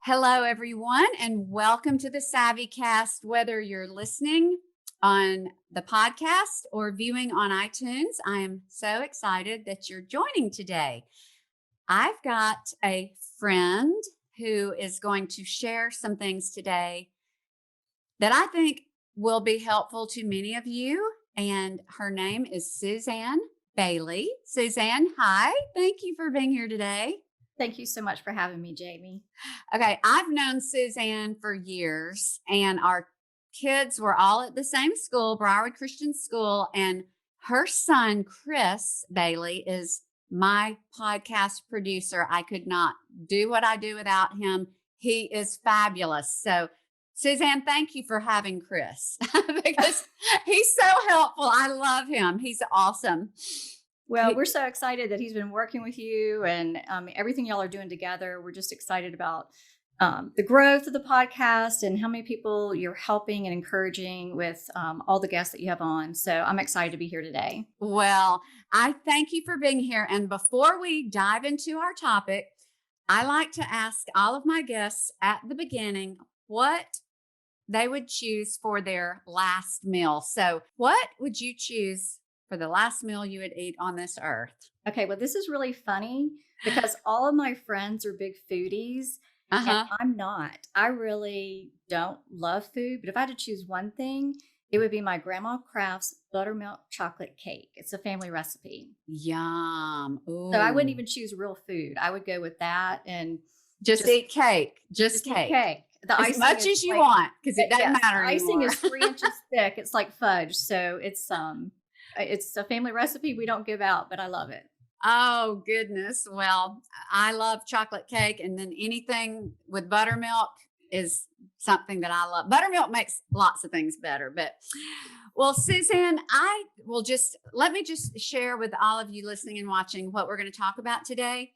Hello, everyone, and welcome to the SavvyCast. Whether you're listening on the podcast or viewing on iTunes, I am so excited that you're joining today. I've got a friend who is going to share some things today that I think will be helpful to many of you, and her name is Suzanne Bailey. Suzanne, hi. Thank you for being here today. Thank you so much for having me, Jamie. Okay, I've known Suzanne for years, and our kids were all at the same school, Broward Christian School, and her son, Chris Bailey, is my podcast producer. I could not do what I do without him. He is fabulous. So, Suzanne, thank you for having Chris because he's so helpful. I love him. He's awesome. Well, we're so excited that he's been working with you and everything y'all are doing together. We're just excited about the growth of the podcast and how many people you're helping and encouraging with all the guests that you have on. So I'm excited to be here today. Well, I thank you for being here. And before we dive into our topic, I like to ask all of my guests at the beginning what they would choose for their last meal. So what would you choose for the last meal you would eat on this earth? Okay, well, this is really funny because all of my friends are big foodies and I'm not. I really don't love food, but if I had to choose one thing, it would be my Grandma Craft's buttermilk chocolate cake. It's a family recipe. Yum. Ooh. So I wouldn't even choose real food. I would go with that and just eat cake. Just cake. Eat cake. As much as you want, because it doesn't matter anymore. Icing is 3 inches thick. It's like fudge. So it's a family recipe we don't give out, but I love it. Oh, goodness. Well, I love chocolate cake, and then anything with buttermilk is something that I love. Buttermilk makes lots of things better, but well, Suzanne, let me just share with all of you listening and watching what we're going to talk about today.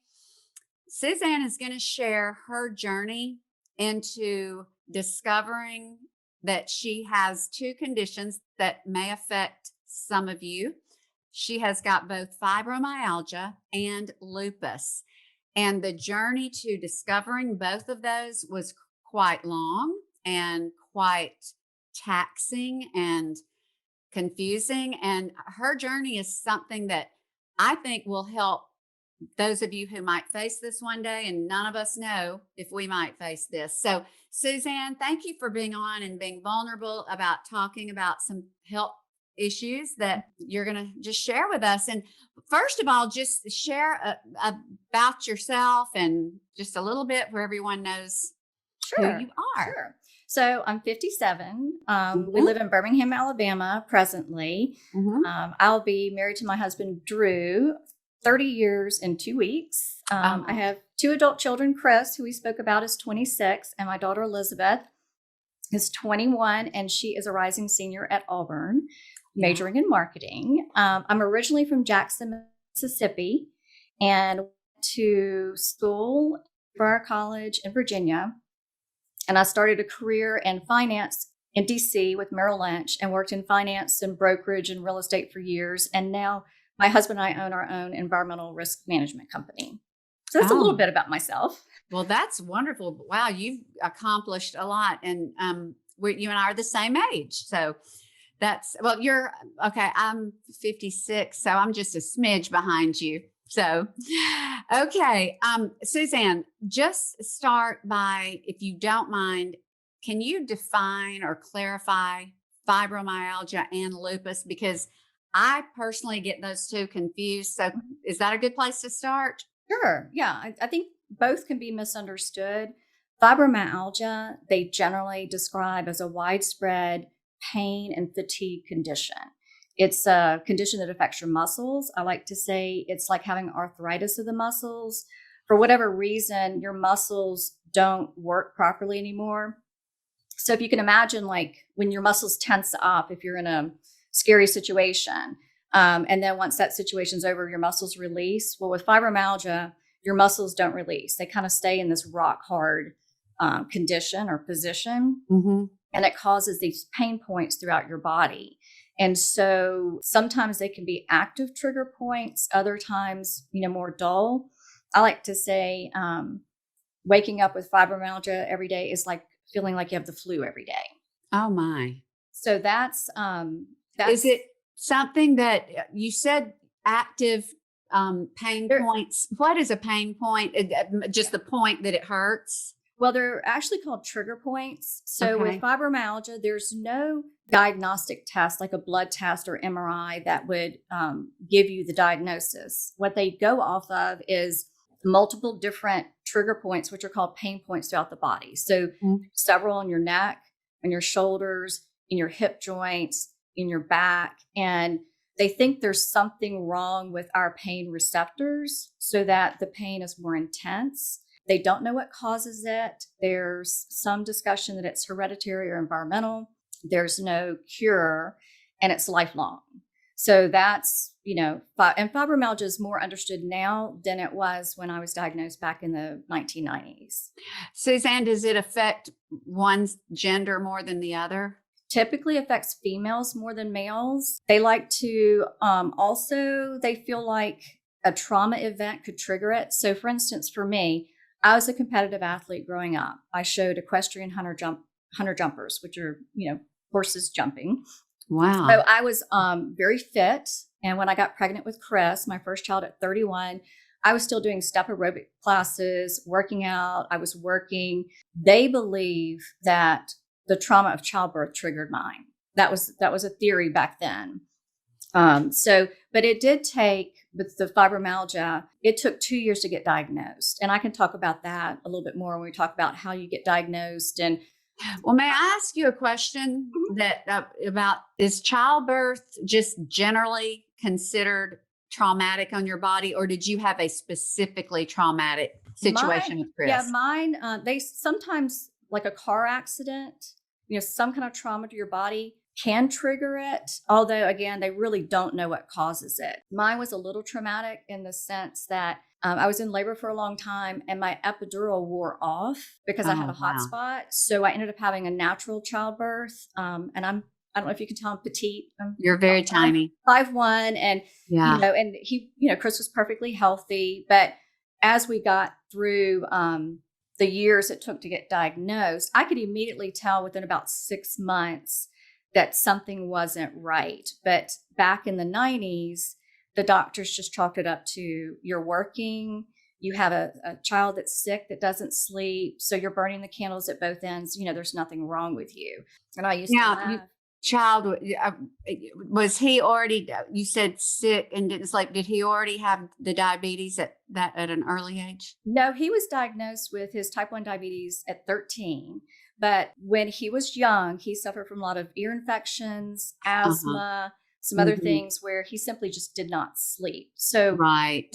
Suzanne is going to share her journey into discovering that she has two conditions that may affect some of you. She has got both fibromyalgia and lupus. And the journey to discovering both of those was quite long and quite taxing and confusing. And her journey is something that I think will help those of you who might face this one day, and none of us know if we might face this. So, Suzanne, thank you for being on and being vulnerable about talking about some health issues that you're going to just share with us. And first of all, just share about yourself and just a little bit where everyone knows who you are. Sure. So I'm 57. We live in Birmingham, Alabama presently. I'll be married to my husband, Drew, 30 years in 2 weeks. I have 2 adult children. Chris, who we spoke about, is 26, and my daughter Elizabeth is 21, and she is a rising senior at Auburn, majoring in marketing. I'm originally from Jackson, Mississippi, and went to school for our college in Virginia. And I started a career in finance in DC with Merrill Lynch and worked in finance and brokerage and real estate for years. And now my husband and I own our own environmental risk management company. So that's a little bit about myself. Well, that's wonderful. Wow, you've accomplished a lot. And you and I are the same age. So you're okay. I'm 56, so I'm just a smidge behind you. So, okay. Suzanne, just start by, if you don't mind, can you define or clarify fibromyalgia and lupus? Because I personally get those two confused. So is that a good place to start? Sure. Yeah. I think both can be misunderstood. Fibromyalgia, they generally describe as a widespread pain and fatigue condition. It's a condition that affects your muscles. I like to say it's like having arthritis of the muscles. For whatever reason, your muscles don't work properly anymore. So if you can imagine, like when your muscles tense up, if you're in a scary situation, and then once that situation's over, your muscles release. Well, with fibromyalgia, your muscles don't release. They kind of stay in this rock hard condition or position. And it causes these pain points throughout your body. And so sometimes they can be active trigger points, other times, more dull. I like to say waking up with fibromyalgia every day is like feeling like you have the flu every day. Oh my. So that's Is it something that you said active pain points? What is a pain point? Just the point that it hurts? Well, they're actually called trigger points. So with fibromyalgia, there's no diagnostic test like a blood test or MRI that would give you the diagnosis. What they go off of is multiple different trigger points, which are called pain points throughout the body. So several on your neck, on your shoulders, in your hip joints, in your back. And they think there's something wrong with our pain receptors so that the pain is more intense. They don't know what causes it. There's some discussion that it's hereditary or environmental. There's no cure, and it's lifelong. So that's, and fibromyalgia is more understood now than it was when I was diagnosed back in the 1990s. Suzanne, does it affect one's gender more than the other? Typically affects females more than males. They like to, they feel like a trauma event could trigger it. So for instance, for me, I was a competitive athlete growing up. I showed equestrian hunter jumpers, which are, horses jumping. Wow. So I was very fit. And when I got pregnant with Chris, my first child at 31, I was still doing step aerobic classes, working out. I was working. They believe that the trauma of childbirth triggered mine. That was a theory back then. But it did take, with the fibromyalgia, it took 2 years to get diagnosed. And I can talk about that a little bit more when we talk about how you get diagnosed. And well, may I ask you a question that about, is childbirth just generally considered traumatic on your body, or did you have a specifically traumatic situation with Chris? Yeah, mine, they sometimes, like a car accident, some kind of trauma to your body can trigger it. Although, again, they really don't know what causes it. Mine was a little traumatic in the sense that I was in labor for a long time and my epidural wore off because I had a hot spot. So I ended up having a natural childbirth. And I don't know if you can tell, I'm petite. You're very tiny. 5'1", and, and he, Chris was perfectly healthy. But as we got through, the years it took to get diagnosed, I could immediately tell within about 6 months that something wasn't right. But back in the 90s, the doctors just chalked it up to, you're working, you have a child that's sick that doesn't sleep, so you're burning the candles at both ends. There's nothing wrong with you. And I used to laugh. Child, was he already, you said sick and didn't sleep, did he already have the diabetes at an early age? No, he was diagnosed with his type 1 diabetes at 13. But when he was young, he suffered from a lot of ear infections, asthma, some other things where he simply just did not sleep. So when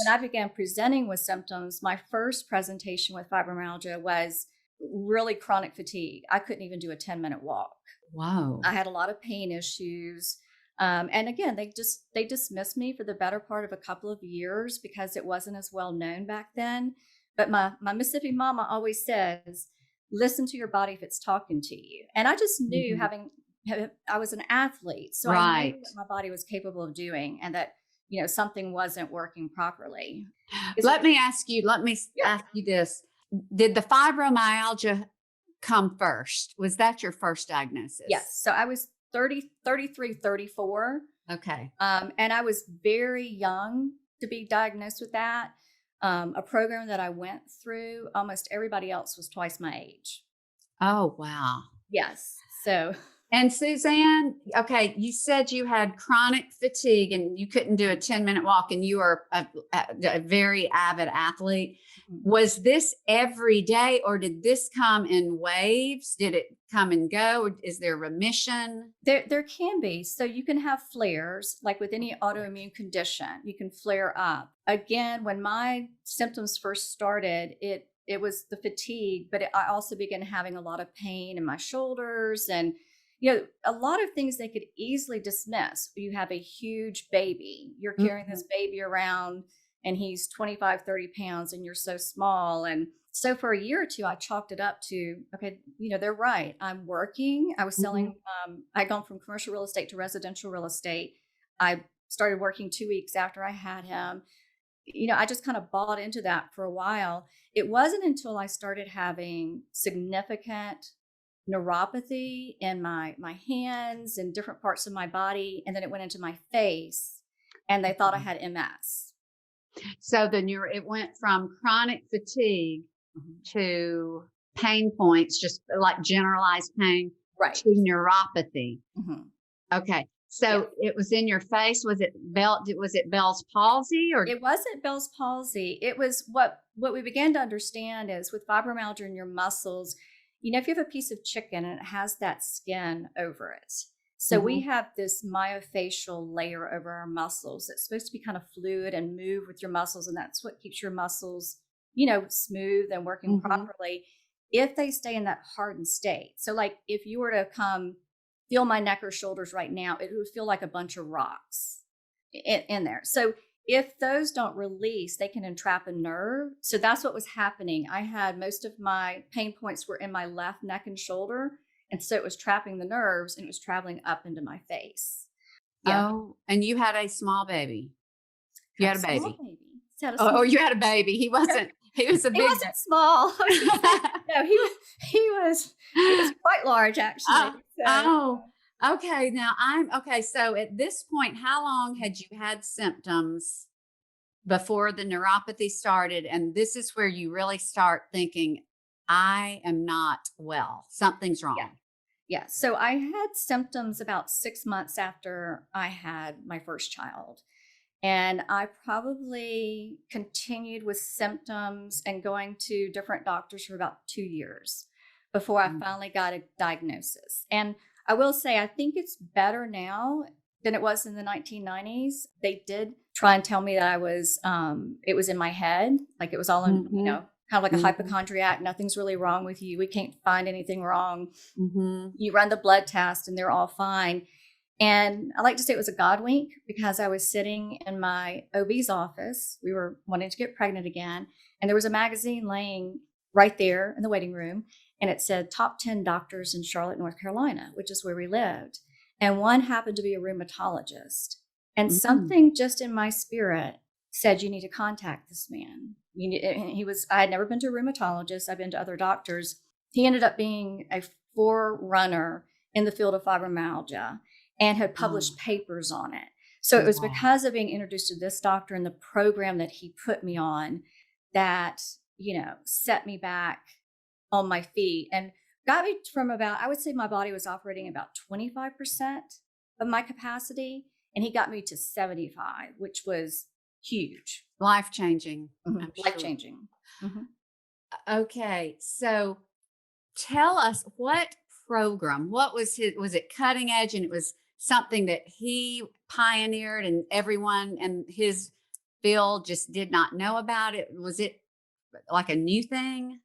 I began presenting with symptoms, my first presentation with fibromyalgia was really chronic fatigue. I couldn't even do a 10-minute walk. Wow. I had a lot of pain issues. And again, they dismissed me for the better part of a couple of years because it wasn't as well known back then. But my Mississippi mama always says, listen to your body if it's talking to you. And I just knew I was an athlete. So I knew what my body was capable of doing and that, something wasn't working properly. Let me ask you this. Did the fibromyalgia come first? Was that your first diagnosis? Yes. So I was 33, 34. Okay. And I was very young to be diagnosed with that. A program that I went through, almost everybody else was twice my age. Oh, wow. Yes. So. And Suzanne, okay, you said you had chronic fatigue and you couldn't do a 10-minute walk and you were a very avid athlete. Was this every day or did this come in waves? Did it come and go? Is there remission? There can be. So you can have flares, like with any autoimmune condition, you can flare up. Again, when my symptoms first started, it was the fatigue, but I also began having a lot of pain in my shoulders and a lot of things they could easily dismiss. You have a huge baby. You're carrying this baby around and he's 25, 30 pounds and you're so small. And so for a year or two, I chalked it up to, okay, they're right. I'm working. I was selling, I'd gone from commercial real estate to residential real estate. I started working 2 weeks after I had him. I just kind of bought into that for a while. It wasn't until I started having significant neuropathy in my hands and different parts of my body, and then it went into my face, and they thought I had MS. So it went from chronic fatigue to pain points, just like generalized pain, Right. to neuropathy. Mm-hmm. Okay. So it was in your face. Was it Bell's palsy, or? It wasn't Bell's palsy. It was what we began to understand is with fibromyalgia in your muscles, if you have a piece of chicken and it has that skin over it. So we have this myofascial layer over our muscles that's supposed to be kind of fluid and move with your muscles. And that's what keeps your muscles, smooth and working properly if they stay in that hardened state. So like if you were to come feel my neck or shoulders right now, it would feel like a bunch of rocks in there. So if those don't release, they can entrap a nerve. So that's what was happening. I had most of my pain points were in my left neck and shoulder. And so it was trapping the nerves and it was traveling up into my face. Yeah. Oh, and you had a small baby. You had a baby. You had a baby. He wasn't, he was a big. He wasn't small. No, he was quite large actually. Okay. Now so at this point, how long had you had symptoms before the neuropathy started? And this is where you really start thinking, I am not well. Something's wrong. Yeah. So I had symptoms about 6 months after I had my first child. And I probably continued with symptoms and going to different doctors for about 2 years before I finally got a diagnosis. And I will say, I think it's better now than it was in the 1990s. They did try and tell me that I was, it was in my head. Like it was all in, kind of like a hypochondriac. Nothing's really wrong with you. We can't find anything wrong. You run the blood test and they're all fine. And I like to say it was a God wink because I was sitting in my OB's office. We were wanting to get pregnant again. And there was a magazine laying right there in the waiting room. And it said top 10 doctors in Charlotte, North Carolina, which is where we lived. And one happened to be a rheumatologist. And something just in my spirit said, you need to contact this man. I had never been to a rheumatologist. I've been to other doctors. He ended up being a forerunner in the field of fibromyalgia and had published papers on it. So it was because of being introduced to this doctor and the program that he put me on that, set me back on my feet and got me from about, I would say my body was operating about 25% of my capacity. And he got me to 75, which was huge. Life-changing. Life-changing. Okay. So tell us what program, what was it cutting edge, and it was something that he pioneered and everyone in his field just did not know about it? Was it like a new thing?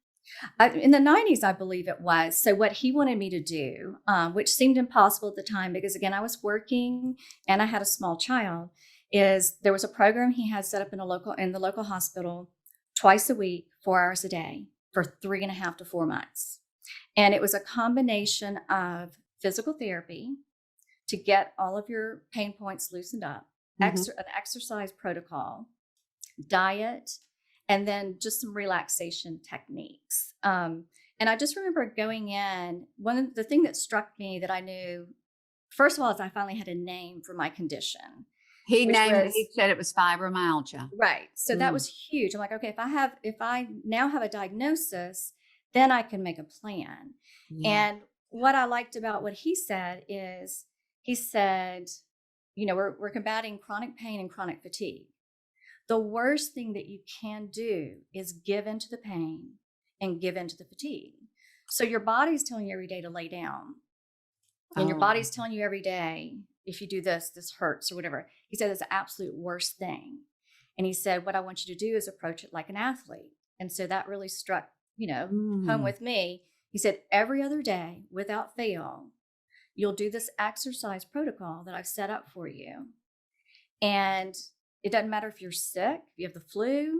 In the 90s, I believe it was. So what he wanted me to do, which seemed impossible at the time, because again, I was working and I had a small child, is there was a program he had set up in the local hospital twice a week, 4 hours a day for 3.5 to 4 months. And it was a combination of physical therapy to get all of your pain points loosened up, an exercise protocol, diet, and then just some relaxation techniques. And I just remember going in, the thing that struck me that I knew, first of all, is I finally had a name for my condition. He said it was fibromyalgia. Right. So that was huge. I'm like, okay, if I now have a diagnosis, then I can make a plan. Yeah. And what I liked about what he said is, he said, we're combating chronic pain and chronic fatigue. The worst thing that you can do is give into the pain and give into the fatigue. So your body's telling you every day to lay down. And your body's telling you every day, if you do this, this hurts or whatever. He said it's the absolute worst thing. And he said, what I want you to do is approach it like an athlete. And so that really struck, home with me. He said, every other day, without fail, you'll do this exercise protocol that I've set up for you. And it doesn't matter if you're sick, if you have the flu,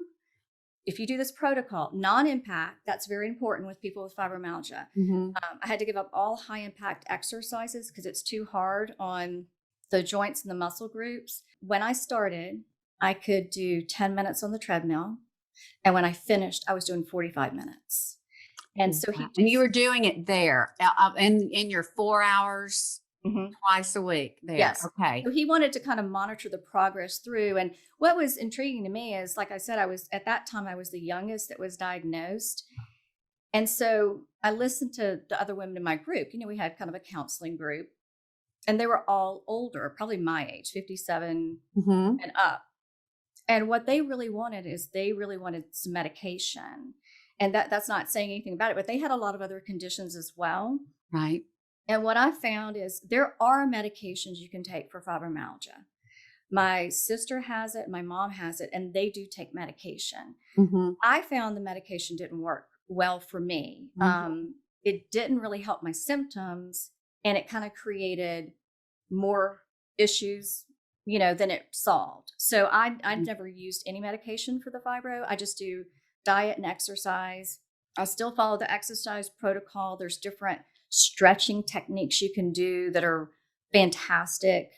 if you do this protocol, non-impact, that's very important with people with fibromyalgia. I had to give up all high impact exercises because it's too hard on the joints and the muscle groups. When I started, I could do 10 minutes on the treadmill. And when I finished, I was doing 45 minutes. And so he And you were doing it there in your 4 hours twice a week there. Yes. Okay. So he wanted to kind of monitor the progress through. And what was intriguing to me is, like I said, at that time, I was the youngest that was diagnosed. And so I listened to the other women in my group. We had kind of a counseling group, and they were all older, probably my age, 57 and up. And what they really wanted is they really wanted some medication. And that's not saying anything about it, but they had a lot of other conditions as well. Right. And what I found is there are medications you can take for fibromyalgia. My sister has it, my mom has it, and they do take medication. I found the medication didn't work well for me. It didn't really help my symptoms, and it kind of created more issues, than it solved. So I've never used any medication for the fibro. I just do diet and exercise. I still follow the exercise protocol. There's different stretching techniques you can do that are fantastic,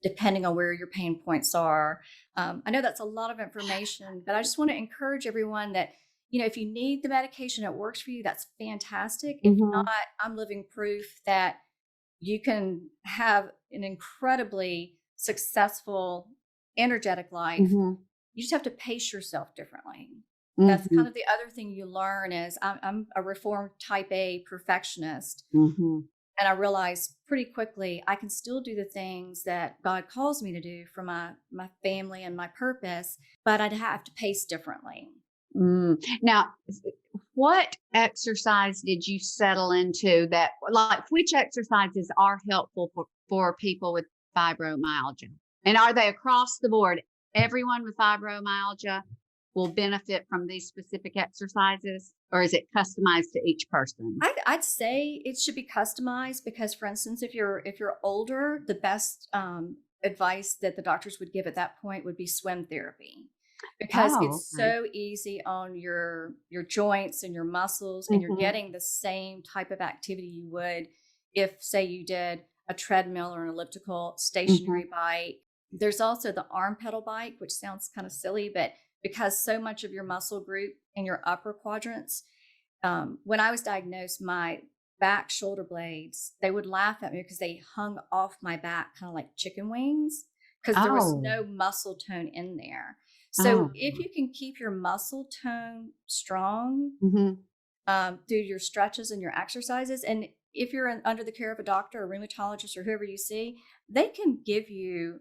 depending on where your pain points are. I know that's a lot of information, but I just want to encourage everyone that, if you need the medication, it works for you, that's fantastic. If not, I'm living proof that you can have an incredibly successful, energetic life. You just have to pace yourself differently. That's kind of the other thing you learn is I'm a reformed type A perfectionist. And I realized pretty quickly I can still do the things that God calls me to do for my family and my purpose, but I'd have to pace differently. Now, what exercise did you settle into that, like which exercises are helpful for people with fibromyalgia? And are they across the board? Everyone with fibromyalgia will benefit from these specific exercises, or is it customized to each person? I'd say it should be customized because, for instance, if you're older, the best advice that the doctors would give at that point would be swim therapy, because it's so easy on your joints and your muscles, and you're getting the same type of activity you would if, say, you did a treadmill or an elliptical stationary bike. There's also the arm pedal bike, which sounds kind of silly, but because so much of your muscle group in your upper quadrants, when I was diagnosed, my back shoulder blades, they would laugh at me because they hung off my back kind of like chicken wings, because there was no muscle tone in there. So if you can keep your muscle tone strong through your stretches and your exercises, and if you're under the care of a doctor or rheumatologist or whoever you see, they can give you,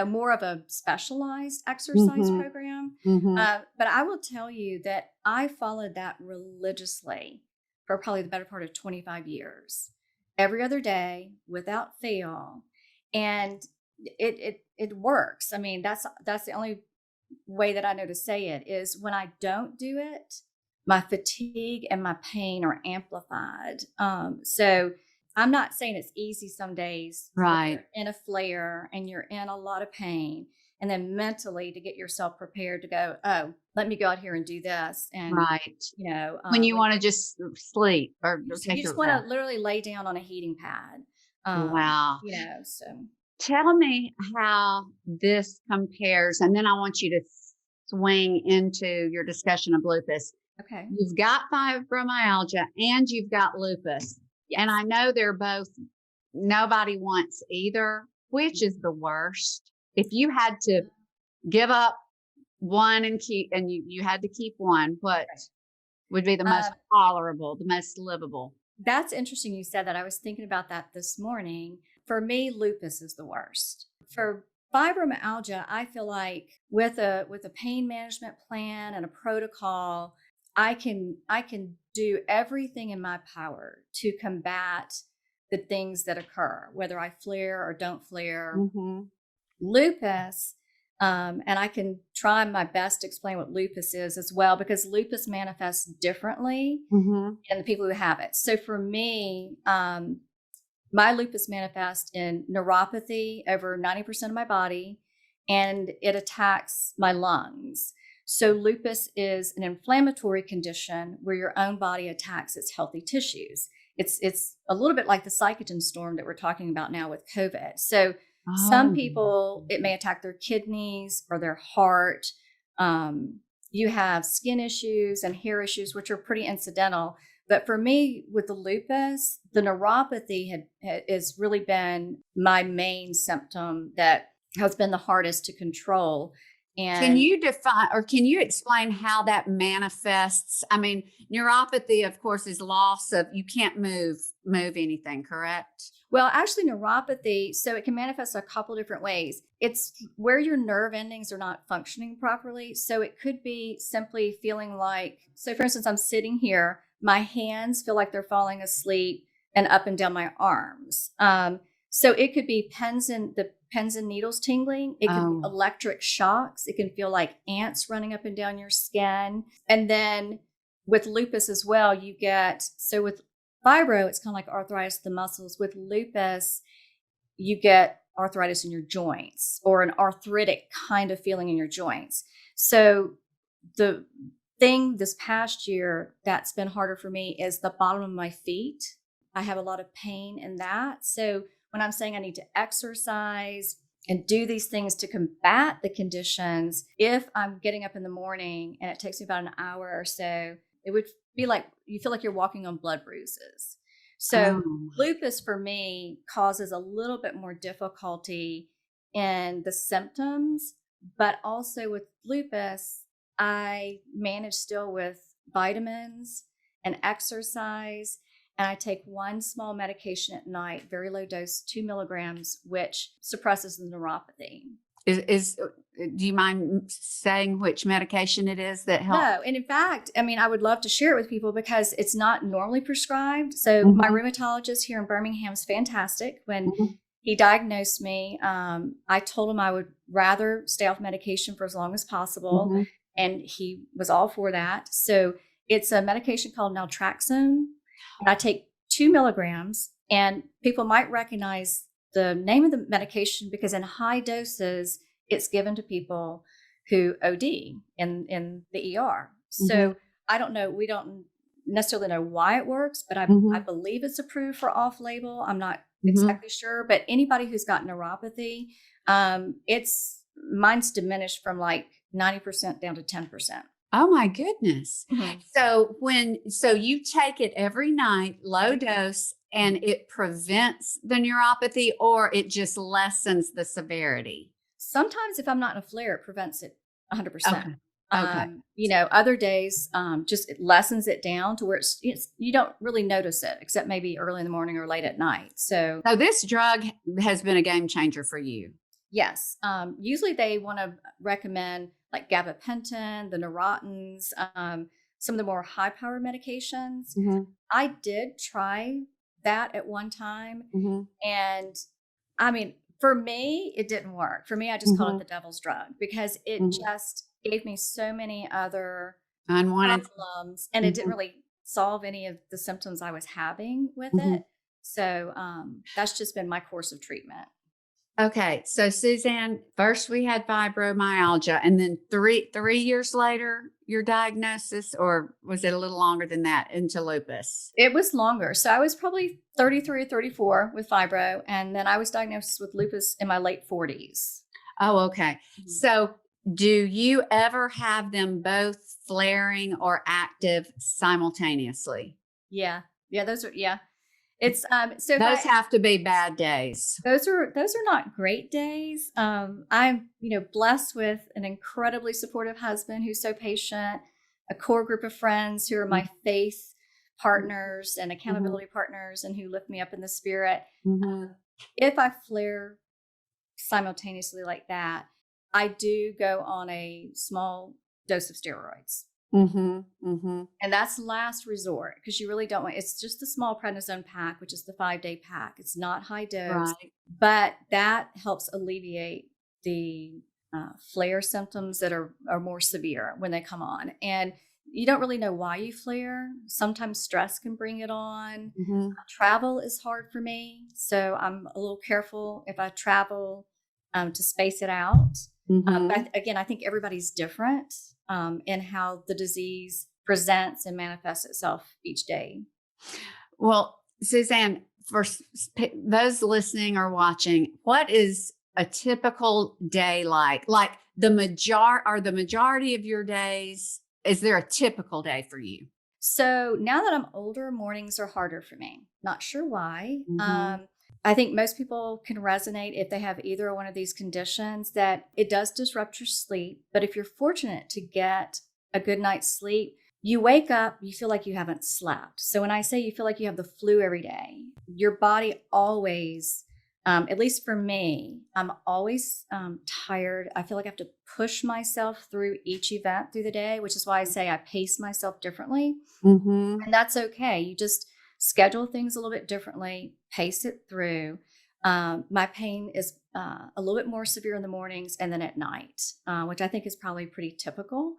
more of a specialized exercise program. But I will tell you that I followed that religiously for probably the better part of 25 years, every other day without fail. And it works. I mean, that's the only way that I know to say it is when I don't do it, my fatigue and my pain are amplified. So I'm not saying it's easy some days, right? You're in a flare and you're in a lot of pain, and then mentally to get yourself prepared to go, oh, let me go out here and do this. And when you want to just sleep or take you just want to literally lay down on a heating pad. Wow. So tell me how this compares, and then I want you to swing into your discussion of lupus. Okay. You've got fibromyalgia and you've got lupus. Yes. And I know they're both, nobody wants either. Which is the worst? If you had to give up one and you had to keep one, what would be the most tolerable, the most livable? That's interesting you said that. I was thinking about that this morning. For me, lupus is the worst. For fibromyalgia, I feel like with a pain management plan and a protocol, I can do everything in my power to combat the things that occur, whether I flare or don't flare. Lupus, and I can try my best to explain what lupus is as well, because lupus manifests differently in the people who have it. So for me, my lupus manifests in neuropathy over 90% of my body, and it attacks my lungs. So lupus is an inflammatory condition where your own body attacks its healthy tissues. It's a little bit like the cytokine storm that we're talking about now with COVID. So Some Oh. people, it may attack their kidneys or their heart. You have skin issues and hair issues, which are pretty incidental. But for me, with the lupus, the neuropathy has really been my main symptom that has been the hardest to control. Can And you define or can you explain how that manifests? I mean, neuropathy, of course, is loss of you can't move anything, correct? well, actually, neuropathy, so it can manifest a couple different ways. It's where your nerve endings are not functioning properly. So it could be simply feeling like, so for instance, I'm sitting here, my hands feel like they're falling asleep and up and down my arms. So it could be the pins and needles tingling. It could be Oh. electric shocks. It can feel like ants running up and down your skin. And then with lupus as well, so with fibro, it's kind of like arthritis of the muscles. With lupus, you get arthritis in your joints or an arthritic kind of feeling in your joints. So the thing this past year that's been harder for me is the bottom of my feet. I have a lot of pain in that. So when I'm saying I need to exercise and do these things to combat the conditions, if I'm getting up in the morning and it takes me about an hour or so, it would be like you feel like you're walking on blood bruises. So Oh. lupus for me causes a little bit more difficulty in the symptoms, but also with lupus, I manage still with vitamins and exercise. And I take one small medication at night, very low dose, 2 milligrams, which suppresses the neuropathy. Do you mind saying which medication it is that helps? No. And in fact, I mean, I would love to share it with people because it's not normally prescribed. So my Mhm. rheumatologist here in Birmingham is fantastic. When Mhm. he diagnosed me, I told him I would rather stay off medication for as long as possible. Mhm. And he was all for that. So it's a medication called naltrexone. And I take 2 milligrams. And people might recognize the name of the medication because in high doses, it's given to people who OD in the ER. So I don't know, we don't necessarily know why it works, but I Mhm. believe it's approved for off-label. I'm not Mhm. exactly sure, but anybody who's got neuropathy, mine's diminished from like 90% down to 10%. Oh my goodness. Mhm. So you take it every night, low dose, and it prevents the neuropathy or it just lessens the severity? Sometimes if I'm not in a flare, it prevents it 100%. Okay. Okay. Other days, just it lessens it down to where it's you don't really notice it except maybe early in the morning or late at night. So So this drug has been a game changer for you. yes, usually they want to recommend like gabapentin, the Neurotins, some of the more high power medications. Mhm. I did try that at one time, Mhm. and I mean, for me, it didn't work. For me, I just called it Mhm. the devil's drug because it Mhm. just gave me so many other Unwanted. problems, and it didn't Mhm. really solve any of the symptoms I was having with Mhm. it. So that's just been my course of treatment. Okay, so Suzanne, first we had fibromyalgia, and then three years later, your diagnosis, or was it a little longer than that, into lupus? It was longer. So I was probably 33 or 34 with fibro, and then I was diagnosed with lupus in my late 40s. Oh, okay. Mhm. So, do you ever have them both flaring or active simultaneously? Yeah. Yeah, yeah. It's so if Those I have to be bad days. those are not great days. I'm, blessed with an incredibly supportive husband who's so patient, a core group of friends who are my faith partners and Mhm. accountability partners and who lift me up in the spirit. Mhm. If I flare simultaneously like that, I do go on a small dose of steroids. Mhm. Mhm. And that's last resort because you really don't want it's just a small prednisone pack, which is the 5-day pack. It's not high dose, Right. but that helps alleviate the flare symptoms that are more severe when they come on. And you don't really know why you flare. Sometimes stress can bring it on. Mhm. Travel is hard for me. So I'm a little careful if I travel to space it out. Mhm. Again, I think everybody's different in how the disease presents and manifests itself each day. Well, Suzanne, those listening or watching, what is a typical day like? Like the majority of your days, is there a typical day for you? So now that I'm older, mornings are harder for me. Not sure why. Mhm. I think most people can resonate if they have either one of these conditions, that it does disrupt your sleep. But if you're fortunate to get a good night's sleep, you wake up, you feel like you haven't slept. So when I say you feel like you have the flu every day, your body always, at least for me, I'm always tired. I feel like I have to push myself through each event through the day, which is why I say I pace myself differently. Mhm. And that's okay. You just schedule things a little bit differently, pace it through. My pain is a little bit more severe in the mornings and then at night, which I think is probably pretty typical.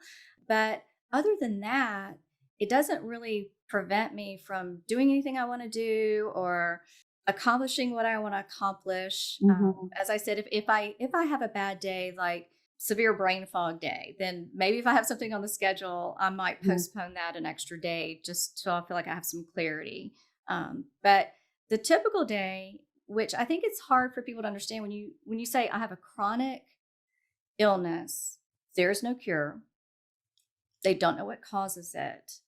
But other than that, it doesn't really prevent me from doing anything I want to do or accomplishing what I want to accomplish. Mhm. As I said, if I have a bad day, like severe brain fog day, then maybe if I have something on the schedule, I might Mhm. postpone that an extra day just so I feel like I have some clarity. But the typical day, which I think it's hard for people to understand, when you say I have a chronic illness, there's no cure. They don't know what causes it.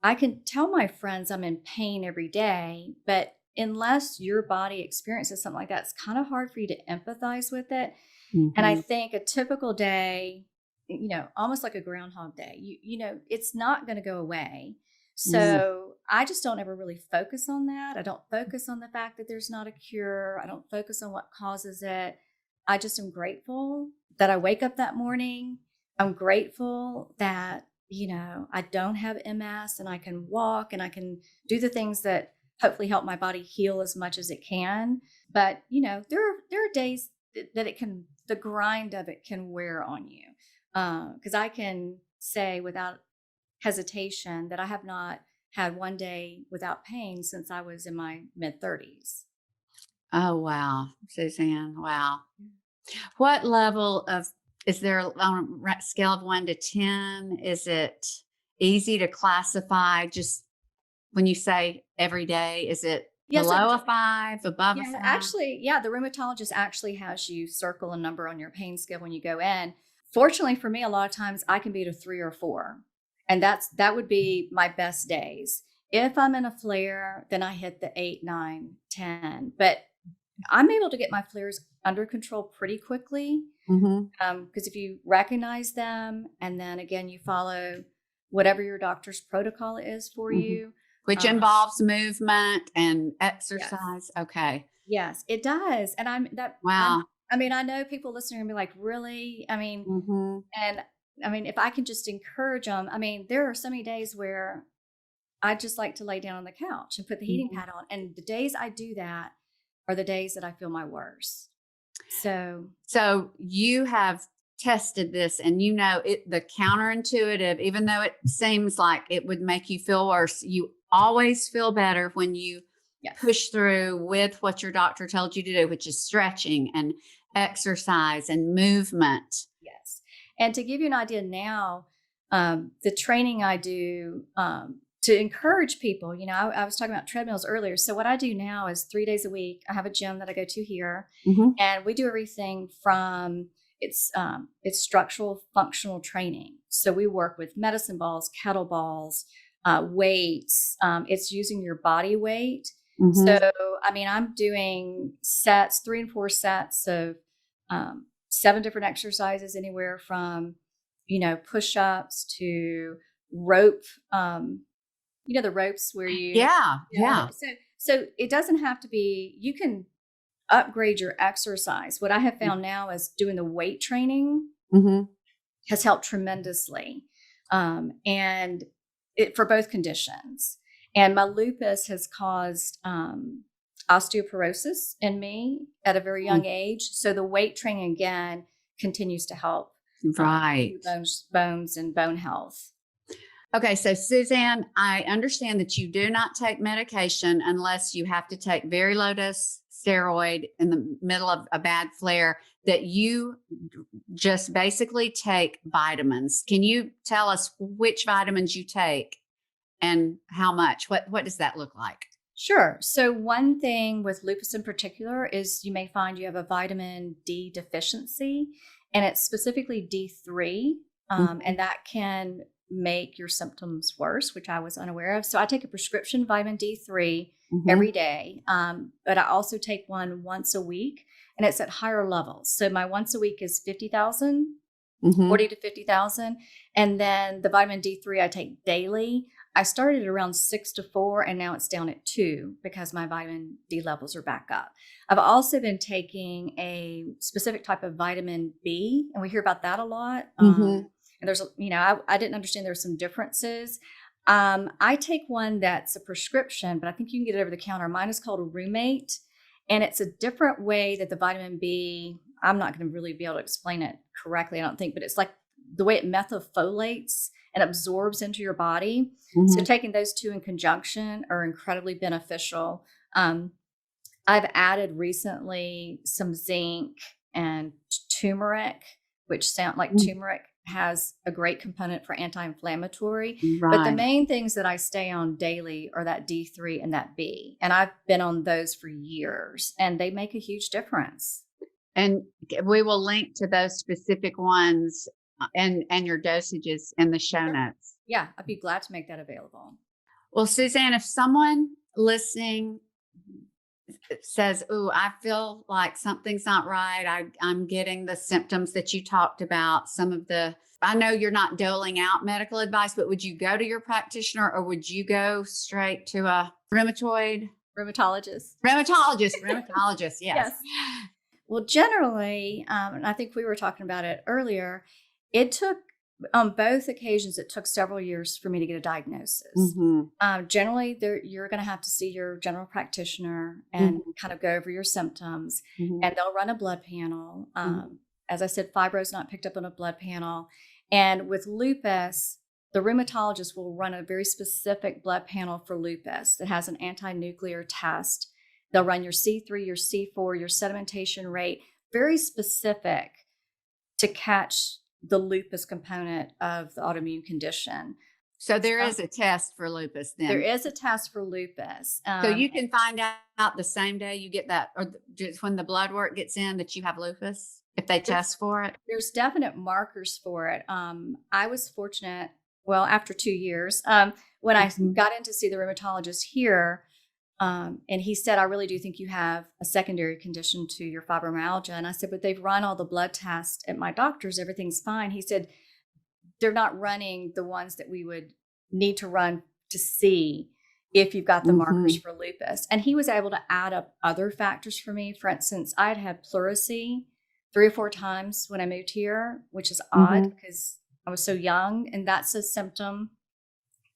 I can tell my friends I'm in pain every day, but unless your body experiences something like that, it's kind of hard for you to empathize with it. And I Mhm. think a typical day, almost like a groundhog day, it's not going to go away. Mm. So I just don't ever really focus on that. I don't focus on the fact that there's not a cure. I don't focus on what causes it. I just am grateful that I wake up that morning. I'm grateful that, I don't have MS and I can walk and I can do the things that hopefully help my body heal as much as it can. But, there are days that the grind of it can wear on you. Because I can say without hesitation that I have not had one day without pain since I was in my mid 30s. Oh, wow, Suzanne. Wow. What level of is there on a scale of 1 to 10? Is it easy to classify just when you say every day? Is it Yeah, so below a 5, above a yeah, 5? actually, yeah, the rheumatologist actually has you circle a number on your pain scale when you go in. Fortunately for me, a lot of times I can be at a 3 or 4. And that would be my best days. If I'm in a flare, then I hit the 8, 9, 10. But I'm able to get my flares under control pretty quickly. Mhm. Because if you recognize them and then again, you follow whatever your doctor's protocol is for Mhm. you. Which Um, involves movement and yes. exercise? Okay. Yes, it does. And Wow. I know people listening and be like, really? Mhm. And if I can just encourage them, there are so many days where I just like to lay down on the couch and put the heating Mhm. pad on. And the days I do that are the days that I feel my worst. So, So you have tested this and you know it the counterintuitive, even though it seems like it would make you feel worse, you always feel better when you yes, push through with what your doctor told you to do, which is stretching and exercise and movement. yes. And to give you an idea now, the training I do to encourage people, I was talking about treadmills earlier. So what I do now is 3 days a week. I have a gym that I go to here, Mhm. and we do everything from it's structural functional training. So we work with medicine balls, kettlebells, weights. It's using your body weight. Mhm. So I'm doing sets, 3 and 4 sets of 7 different exercises, anywhere from push-ups to rope. The ropes where you Yeah, yeah. so it doesn't have to be. You can upgrade your exercise. What I have found now is doing the weight training Mhm. has helped tremendously, and it for both conditions. And my lupus has caused osteoporosis in me at a very young age. So the weight training again continues to help Right. bones and bone health. Okay, so Suzanne, I understand that you do not take medication unless you have to take very low dose steroid in the middle of a bad flare, that you just basically take vitamins. Can you tell us which vitamins you take and how much? What does that look like? Sure. So one thing with lupus in particular is you may find you have a vitamin D deficiency, and it's specifically D3, and that can make your symptoms worse, which I was unaware of. So I take a prescription vitamin D3 every day, but I also take one once a week, and it's at higher levels. So my once a week is 50,000. 40 to 50,000. And then the vitamin D3 I take daily. I started at around 6 to 4, and now it's down at 2 because my vitamin D levels are back up. I've also been taking a specific type of vitamin B, and we hear about that a lot. And there's, I didn't understand there were some differences. I take one that's a prescription, but I think you can get it over the counter. Mine is called a Roommate, and it's a different way that the vitamin B, I'm not going to really be able to explain it correctly, I don't think, but it's like the way it methylfolates and absorbs into your body. So taking those two in conjunction are incredibly beneficial. I've added recently some zinc and turmeric, which sound like turmeric has a great component for anti-inflammatory. But the main things that I stay on daily are that D3 and that B. And I've been on those for years, and they make a huge difference. And we will link to those specific ones and your dosages in the show notes. Yeah, I'd be glad to make that available. Well, Suzanne, if someone listening says, "Oh, I feel like something's not right. I'm getting the symptoms that you talked about." I know you're not doling out medical advice, but would you go to your practitioner, or would you go straight to a rheumatologist? Rheumatologist. Yes. Well, generally, and I think we were talking about it earlier, it took, on both occasions, it took several years for me to get a diagnosis. Generally, you're going to have to see your general practitioner and kind of go over your symptoms, and they'll run a blood panel. As I said, fibro is not picked up on a blood panel. And with lupus, the rheumatologist will run a very specific blood panel for lupus that has an anti-nuclear test. They'll run your C3, your C4, your sedimentation rate, very specific to catch the lupus component of the autoimmune condition. So there is a test for lupus then? There is a test for lupus. So you can find out the same day you get that, or just when the blood work gets in, that you have lupus, if they test for it? There's definite markers for it. I was fortunate, after 2 years, when I got in to see the rheumatologist here, and he said, "I really do think you have a secondary condition to your fibromyalgia." And I said, "But they've run all the blood tests at my doctor's. Everything's fine." He said, "They're not running the ones that we would need to run to see if you've got the markers for lupus." And he was able to add up other factors for me. For instance, I had pleurisy 3 or 4 times when I moved here, which is odd because I was so young. And that's a symptom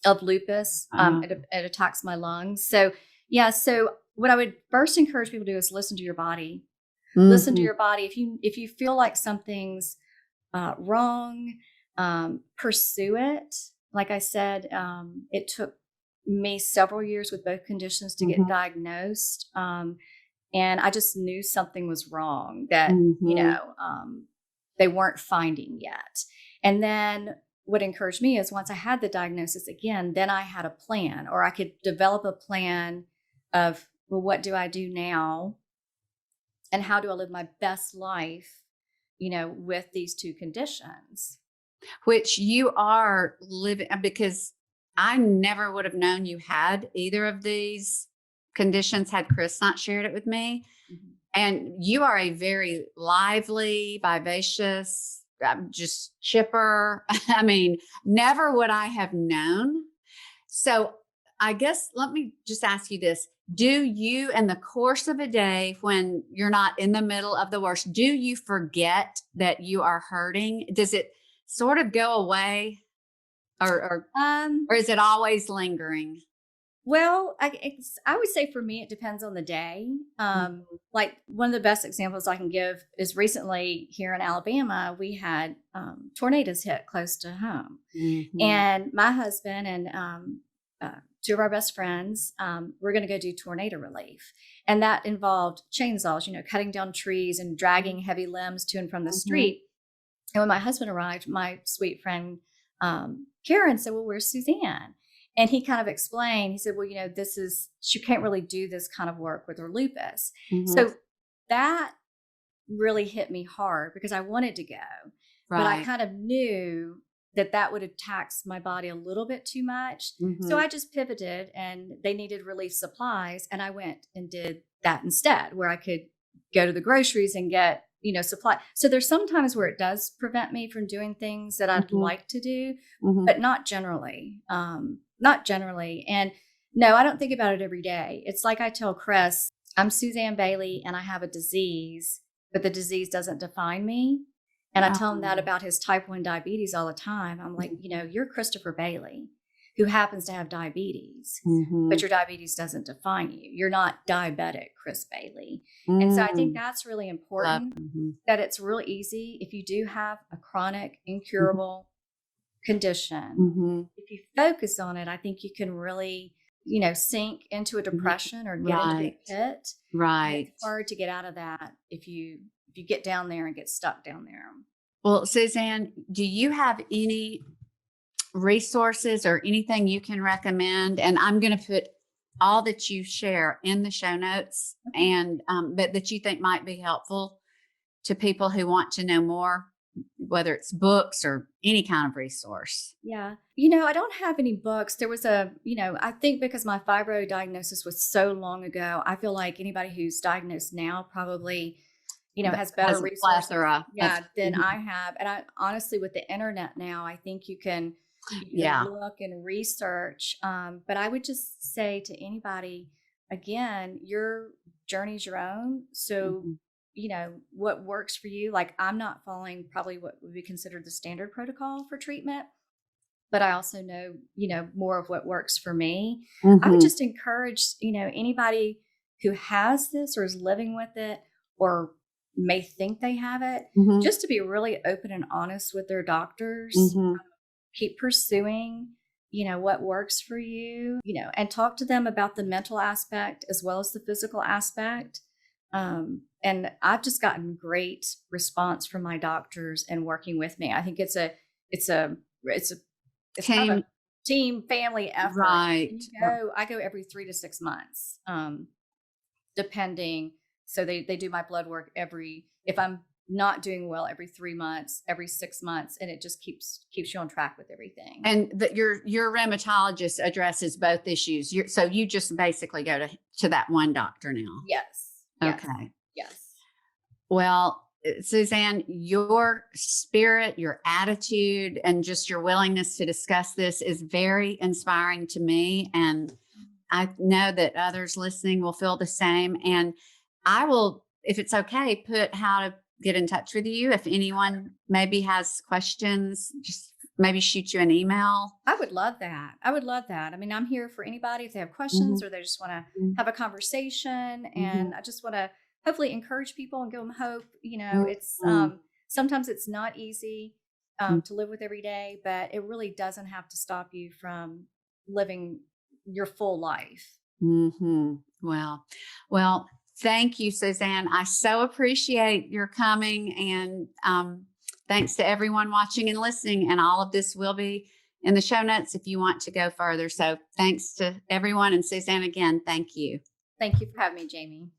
of lupus. It attacks my lungs. So what I would first encourage people to do is listen to your body. Listen to your body. If you feel like something's wrong, pursue it. Like I said, it took me several years with both conditions to get diagnosed. And I just knew something was wrong that, they weren't finding yet. And then what encouraged me is once I had the diagnosis again, then I had a plan, or I could develop a plan of, well, what do I do now? And how do I live my best life, with these 2 conditions? Which you are living, because I never would have known you had either of these conditions had Chris not shared it with me. And you are a very lively, vivacious, just chipper. I mean, never would I have known. So I guess let me just ask you this. Do you, in the course of a day, when you're not in the middle of the worst, do you forget that you are hurting? Does it sort of go away, or is it always lingering? Well, I would say for me, it depends on the day. Like one of the best examples I can give is recently here in Alabama, we had tornadoes hit close to home. And my husband and 2 of our best friends, we're going to go do tornado relief. And that involved chainsaws, cutting down trees and dragging heavy limbs to and from the street. And when my husband arrived, my sweet friend Karen said, "Well, where's Suzanne?" And he kind of explained, he said, well, she can't really do this kind of work with her lupus. Mhm. So that really hit me hard because I wanted to go, but I Right. kind of knew that would have taxed my body a little bit too much. So Mhm. I just pivoted, and they needed relief supplies. And I went and did that instead, where I could go to the groceries and get, supply. So there's sometimes where it does prevent me from doing things that I'd Mhm. like to do, Mhm. but not generally. Not generally. And no, I don't think about it every day. It's like I tell Chris, I'm Suzanne Bailey and I have a disease, but the disease doesn't define me. And I tell him that Oh. about his type 1 diabetes all the time. I'm like, you're Christopher Bailey who happens to have diabetes, Mhm. but your diabetes doesn't define you. You're not diabetic, Chris Bailey. And so I think Mm. that's really Love. important, Mhm. that it's real easy if you do have a chronic, incurable condition. Mhm. If you focus on it, I think you can really, sink into a depression or get into a Right. pit. And Right. it's hard to get out of that if you get down there and get stuck down there. Well, Suzanne, do you have any resources or anything you can recommend? And I'm going to put all that you share in the show notes, and but that you think might be helpful to people who want to know more, whether it's books or any kind of resource. Yeah. I don't have any books. There was I think because my fibro diagnosis was so long ago, I feel like anybody who's diagnosed now probably, But has better a resources. plethora of- Than Mhm. I have. And I honestly, with the internet now, I think you can Yeah. look and research. But I would just say to anybody, again, your journey's your own. So, Mhm. what works for you. Like, I'm not following probably what would be considered the standard protocol for treatment, but I also know, more of what works for me. I would Mhm. just encourage, anybody who has this or is living with it or may think they have it, Mhm. just to be really open and honest with their doctors. Mhm. Keep pursuing, what works for you, and talk to them about the mental aspect as well as the physical aspect. And I've just gotten great response from my doctors and working with me. I think it's kind of a Team. team family effort. Right. I go every 3 to 6 months, depending. So they do my blood work if I'm not doing well, every 3 months, every 6 months, and it just keeps you on track with everything. And that your rheumatologist addresses both issues. So you just basically go to that one doctor now. Yes. Okay. Yes. Well, Suzanne, your spirit, your attitude, and just your willingness to discuss this is very inspiring to me. And I know that others listening will feel the same. And I will, if it's okay, put how to get in touch with you. If anyone maybe has questions, just maybe shoot you an email. I would love that. I mean, I'm here for anybody if they have questions or they just want to have a conversation. And I just want to hopefully encourage people and give them hope. It's sometimes it's not easy to live with every day, but it really doesn't have to stop you from living your full life. Mm-hmm. Well, thank you, Suzanne. I so appreciate your coming, and thanks to everyone watching and listening. And all of this will be in the show notes if you want to go further. So thanks to everyone. And Suzanne, again, thank you. Thank you for having me, Jamie.